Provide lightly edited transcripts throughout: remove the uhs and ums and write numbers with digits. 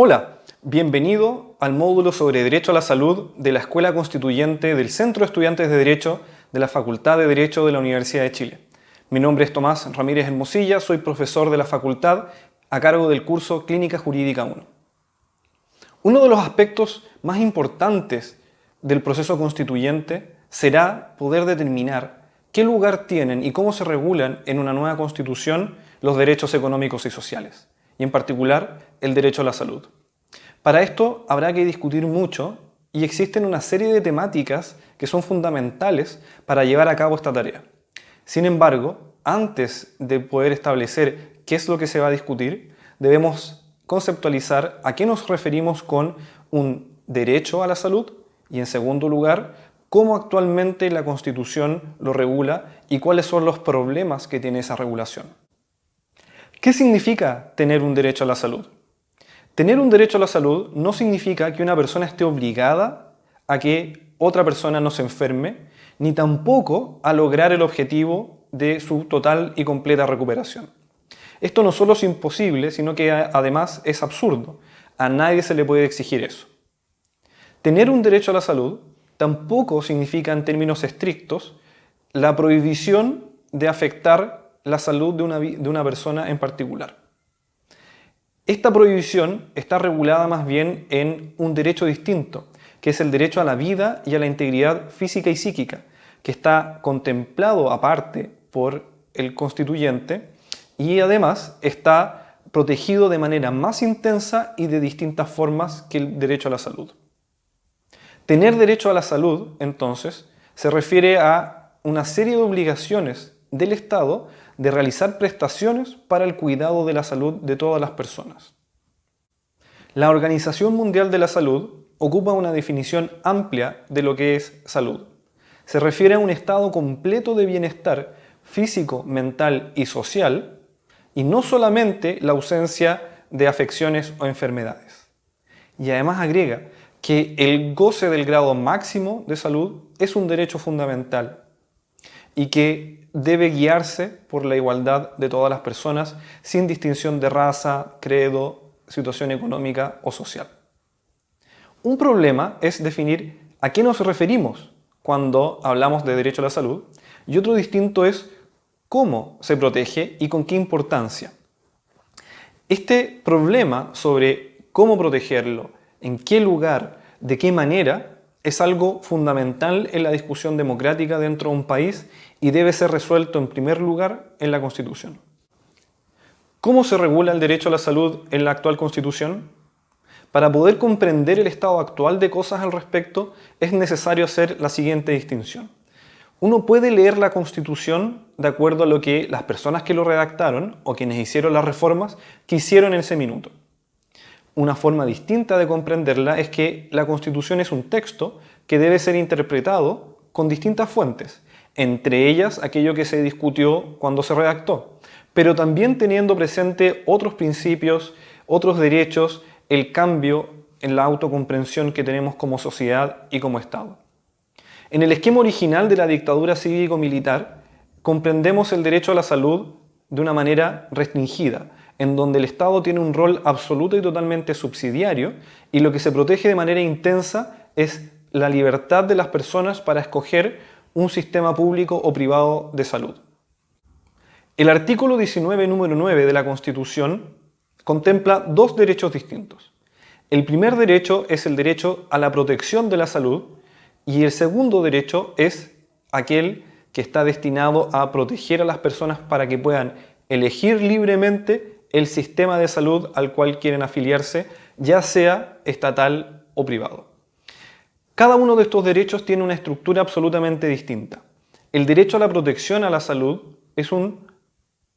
Hola, bienvenido al módulo sobre Derecho a la Salud de la Escuela Constituyente del Centro de Estudiantes de Derecho de la Facultad de Derecho de la Universidad de Chile. Mi nombre es Tomás Ramírez Hermosilla, soy profesor de la facultad a cargo del curso Clínica Jurídica 1. Uno de los aspectos más importantes del proceso constituyente será poder determinar qué lugar tienen y cómo se regulan en una nueva constitución los derechos económicos y sociales, y en particular el derecho a la salud. Para esto habrá que discutir mucho y existen una serie de temáticas que son fundamentales para llevar a cabo esta tarea. Sin embargo, antes de poder establecer qué es lo que se va a discutir, debemos conceptualizar a qué nos referimos con un derecho a la salud y, en segundo lugar, cómo actualmente la Constitución lo regula y cuáles son los problemas que tiene esa regulación. ¿Qué significa tener un derecho a la salud? Tener un derecho a la salud no significa que una persona esté obligada a que otra persona no se enferme, ni tampoco a lograr el objetivo de su total y completa recuperación. Esto no solo es imposible, sino que además es absurdo. A nadie se le puede exigir eso. Tener un derecho a la salud tampoco significa, en términos estrictos, la prohibición de afectar la salud de una persona en particular. Esta prohibición está regulada más bien en un derecho distinto, que es el derecho a la vida y a la integridad física y psíquica, que está contemplado aparte por el constituyente y además está protegido de manera más intensa y de distintas formas que el derecho a la salud. Tener derecho a la salud, entonces, se refiere a una serie de obligaciones del Estado de realizar prestaciones para el cuidado de la salud de todas las personas. La Organización Mundial de la Salud ocupa una definición amplia de lo que es salud. Se refiere a un estado completo de bienestar físico, mental y social, y no solamente la ausencia de afecciones o enfermedades. Y además agrega que el goce del grado máximo de salud es un derecho fundamental y que debe guiarse por la igualdad de todas las personas sin distinción de raza, credo, situación económica o social. Un problema es definir a qué nos referimos cuando hablamos de derecho a la salud, y otro distinto es cómo se protege y con qué importancia. Este problema sobre cómo protegerlo, en qué lugar, de qué manera, es algo fundamental en la discusión democrática dentro de un país y debe ser resuelto en primer lugar en la Constitución. ¿Cómo se regula el derecho a la salud en la actual Constitución? Para poder comprender el estado actual de cosas al respecto, es necesario hacer la siguiente distinción. Uno puede leer la Constitución de acuerdo a lo que las personas que lo redactaron o quienes hicieron las reformas quisieron en ese minuto. Una forma distinta de comprenderla es que la Constitución es un texto que debe ser interpretado con distintas fuentes, entre ellas aquello que se discutió cuando se redactó, pero también teniendo presente otros principios, otros derechos, el cambio en la autocomprensión que tenemos como sociedad y como Estado. En el esquema original de la dictadura cívico-militar, comprendemos el derecho a la salud de una manera restringida, en donde el Estado tiene un rol absoluto y totalmente subsidiario, y lo que se protege de manera intensa es la libertad de las personas para escoger un sistema público o privado de salud. El artículo 19, número 9 de la Constitución contempla dos derechos distintos. El primer derecho es el derecho a la protección de la salud y el segundo derecho es aquel que está destinado a proteger a las personas para que puedan elegir libremente el sistema de salud al cual quieren afiliarse, ya sea estatal o privado. Cada uno de estos derechos tiene una estructura absolutamente distinta. El derecho a la protección a la salud es un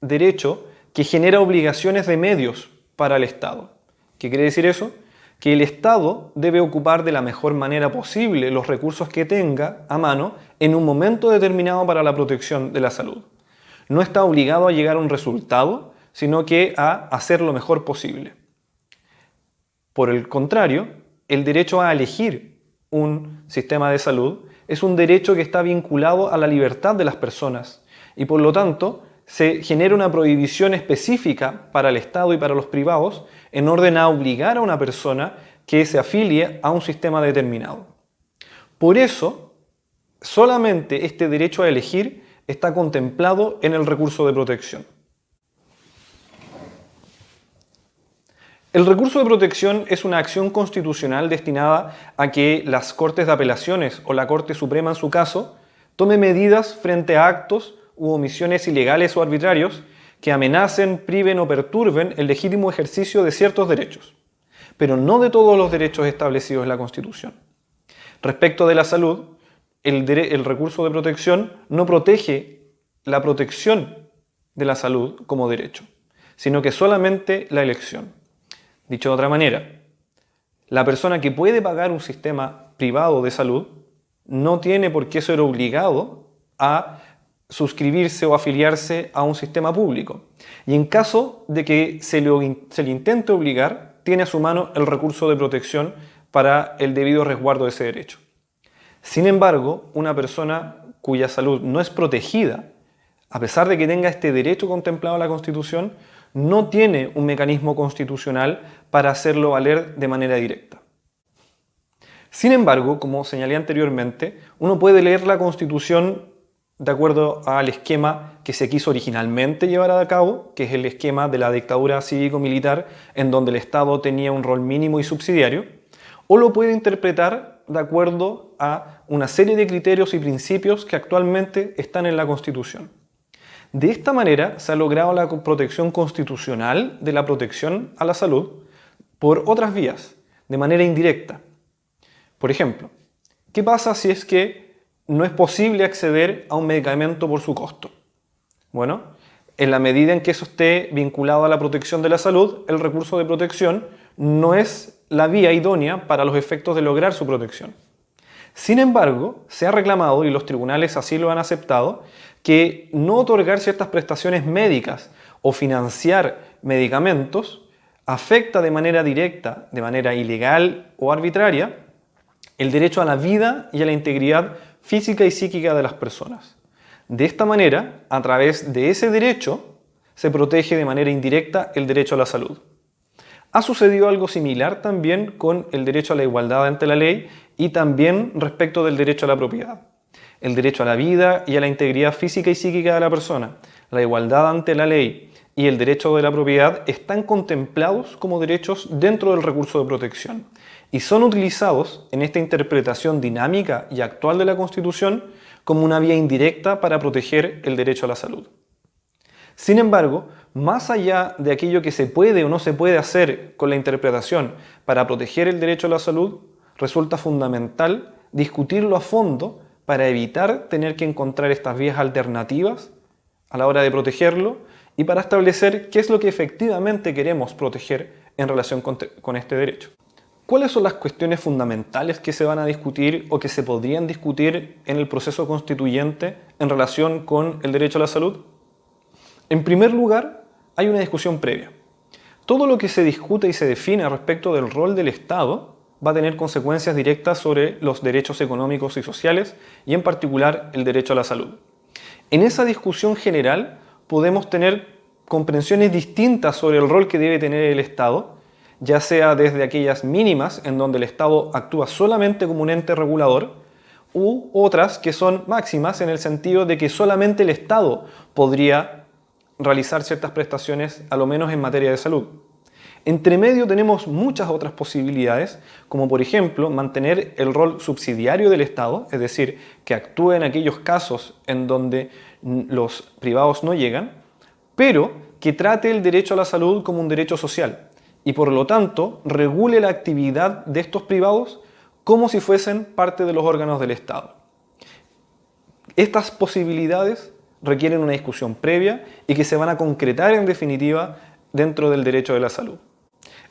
derecho que genera obligaciones de medios para el Estado. ¿Qué quiere decir eso? Que el Estado debe ocupar de la mejor manera posible los recursos que tenga a mano en un momento determinado para la protección de la salud. No está obligado a llegar a un resultado, sino que a hacer lo mejor posible. Por el contrario, el derecho a elegir un sistema de salud es un derecho que está vinculado a la libertad de las personas y por lo tanto se genera una prohibición específica para el Estado y para los privados en orden a obligar a una persona que se afilie a un sistema determinado. Por eso, solamente este derecho a elegir está contemplado en el recurso de protección. El recurso de protección es una acción constitucional destinada a que las Cortes de Apelaciones o la Corte Suprema en su caso tome medidas frente a actos u omisiones ilegales o arbitrarios que amenacen, priven o perturben el legítimo ejercicio de ciertos derechos, pero no de todos los derechos establecidos en la Constitución. Respecto de la salud, el recurso de protección no protege la protección de la salud como derecho, sino que solamente la elección. Dicho de otra manera, la persona que puede pagar un sistema privado de salud no tiene por qué ser obligado a suscribirse o afiliarse a un sistema público. Y en caso de que se le intente obligar, tiene a su mano el recurso de protección para el debido resguardo de ese derecho. Sin embargo, una persona cuya salud no es protegida, a pesar de que tenga este derecho contemplado en la Constitución, no tiene un mecanismo constitucional para hacerlo valer de manera directa. Sin embargo, como señalé anteriormente, uno puede leer la Constitución de acuerdo al esquema que se quiso originalmente llevar a cabo, que es el esquema de la dictadura cívico-militar, en donde el Estado tenía un rol mínimo y subsidiario, o lo puede interpretar de acuerdo a una serie de criterios y principios que actualmente están en la Constitución. De esta manera se ha logrado la protección constitucional de la protección a la salud por otras vías, de manera indirecta. Por ejemplo, ¿qué pasa si es que no es posible acceder a un medicamento por su costo? Bueno, en la medida en que eso esté vinculado a la protección de la salud, el recurso de protección no es la vía idónea para los efectos de lograr su protección. Sin embargo, se ha reclamado, y los tribunales así lo han aceptado, que no otorgar ciertas prestaciones médicas o financiar medicamentos afecta de manera directa, de manera ilegal o arbitraria, el derecho a la vida y a la integridad física y psíquica de las personas. De esta manera, a través de ese derecho, se protege de manera indirecta el derecho a la salud. Ha sucedido algo similar también con el derecho a la igualdad ante la ley y también respecto del derecho a la propiedad. El derecho a la vida y a la integridad física y psíquica de la persona, la igualdad ante la ley y el derecho de la propiedad están contemplados como derechos dentro del recurso de protección y son utilizados en esta interpretación dinámica y actual de la Constitución como una vía indirecta para proteger el derecho a la salud. Sin embargo, más allá de aquello que se puede o no se puede hacer con la interpretación para proteger el derecho a la salud, resulta fundamental discutirlo a fondo para evitar tener que encontrar estas vías alternativas a la hora de protegerlo y para establecer qué es lo que efectivamente queremos proteger en relación con este derecho. ¿Cuáles son las cuestiones fundamentales que se van a discutir o que se podrían discutir en el proceso constituyente en relación con el derecho a la salud? En primer lugar, hay una discusión previa. Todo lo que se discute y se define respecto del rol del Estado va a tener consecuencias directas sobre los derechos económicos y sociales y en particular el derecho a la salud. En esa discusión general podemos tener comprensiones distintas sobre el rol que debe tener el Estado, ya sea desde aquellas mínimas en donde el Estado actúa solamente como un ente regulador, u otras que son máximas en el sentido de que solamente el Estado podría realizar ciertas prestaciones, a lo menos en materia de salud. Entre medio tenemos muchas otras posibilidades, como por ejemplo mantener el rol subsidiario del Estado, es decir, que actúe en aquellos casos en donde los privados no llegan, pero que trate el derecho a la salud como un derecho social y por lo tanto regule la actividad de estos privados como si fuesen parte de los órganos del Estado. Estas posibilidades requieren una discusión previa y que se van a concretar en definitiva dentro del derecho de la salud.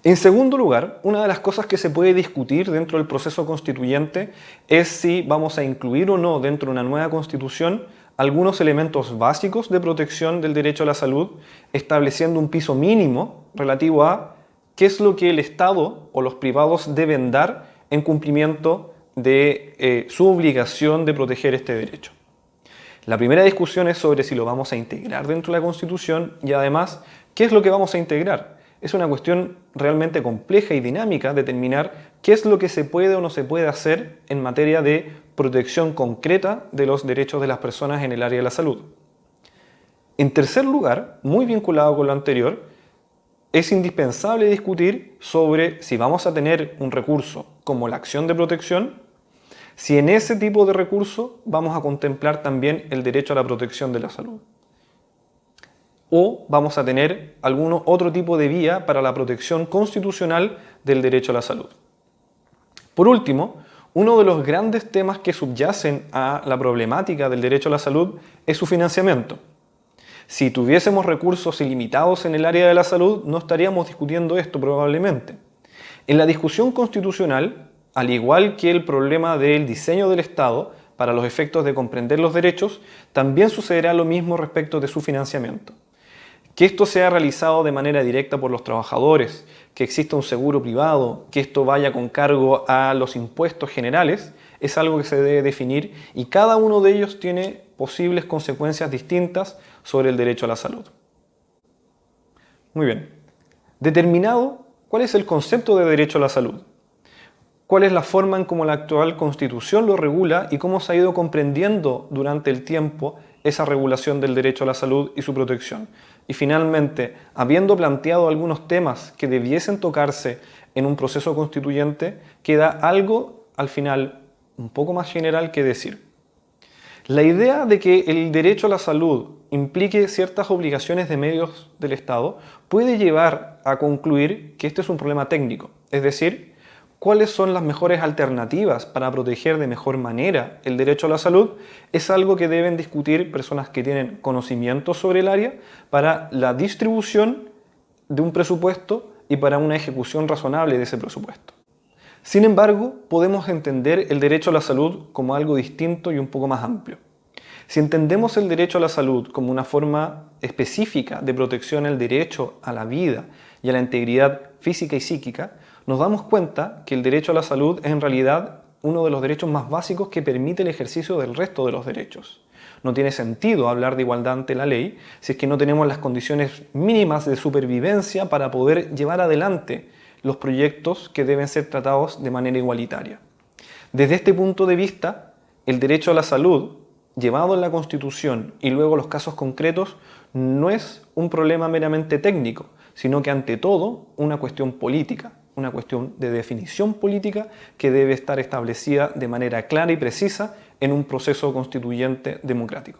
En segundo lugar, una de las cosas que se puede discutir dentro del proceso constituyente es si vamos a incluir o no dentro de una nueva constitución algunos elementos básicos de protección del derecho a la salud, estableciendo un piso mínimo relativo a qué es lo que el Estado o los privados deben dar en cumplimiento de su obligación de proteger este derecho. La primera discusión es sobre si lo vamos a integrar dentro de la Constitución y además, ¿qué es lo que vamos a integrar? Es una cuestión realmente compleja y dinámica determinar qué es lo que se puede o no se puede hacer en materia de protección concreta de los derechos de las personas en el área de la salud. En tercer lugar, muy vinculado con lo anterior, es indispensable discutir sobre si vamos a tener un recurso como la acción de protección, si en ese tipo de recurso vamos a contemplar también el derecho a la protección de la salud. O vamos a tener algún otro tipo de vía para la protección constitucional del derecho a la salud. Por último, uno de los grandes temas que subyacen a la problemática del derecho a la salud es su financiamiento. Si tuviésemos recursos ilimitados en el área de la salud, no estaríamos discutiendo esto probablemente. En la discusión constitucional, al igual que el problema del diseño del Estado para los efectos de comprender los derechos, también sucederá lo mismo respecto de su financiamiento. Que esto sea realizado de manera directa por los trabajadores, que exista un seguro privado, que esto vaya con cargo a los impuestos generales, es algo que se debe definir y cada uno de ellos tiene posibles consecuencias distintas sobre el derecho a la salud. Muy bien. Determinado, ¿cuál es el concepto de derecho a la salud? ¿Cuál es la forma en cómo la actual Constitución lo regula y cómo se ha ido comprendiendo durante el tiempo esa regulación del derecho a la salud y su protección? Y finalmente, habiendo planteado algunos temas que debiesen tocarse en un proceso constituyente, queda algo al final un poco más general que decir. La idea de que el derecho a la salud implique ciertas obligaciones de medios del Estado puede llevar a concluir que este es un problema técnico, es decir, cuáles son las mejores alternativas para proteger de mejor manera el derecho a la salud es algo que deben discutir personas que tienen conocimiento sobre el área para la distribución de un presupuesto y para una ejecución razonable de ese presupuesto. Sin embargo, podemos entender el derecho a la salud como algo distinto y un poco más amplio. Si entendemos el derecho a la salud como una forma específica de protección al derecho a la vida y a la integridad física y psíquica, nos damos cuenta que el derecho a la salud es en realidad uno de los derechos más básicos que permite el ejercicio del resto de los derechos. No tiene sentido hablar de igualdad ante la ley si es que no tenemos las condiciones mínimas de supervivencia para poder llevar adelante los proyectos que deben ser tratados de manera igualitaria. Desde este punto de vista, el derecho a la salud, llevado en la Constitución y luego los casos concretos, no es un problema meramente técnico, sino que ante todo una cuestión política, una cuestión de definición política que debe estar establecida de manera clara y precisa en un proceso constituyente democrático.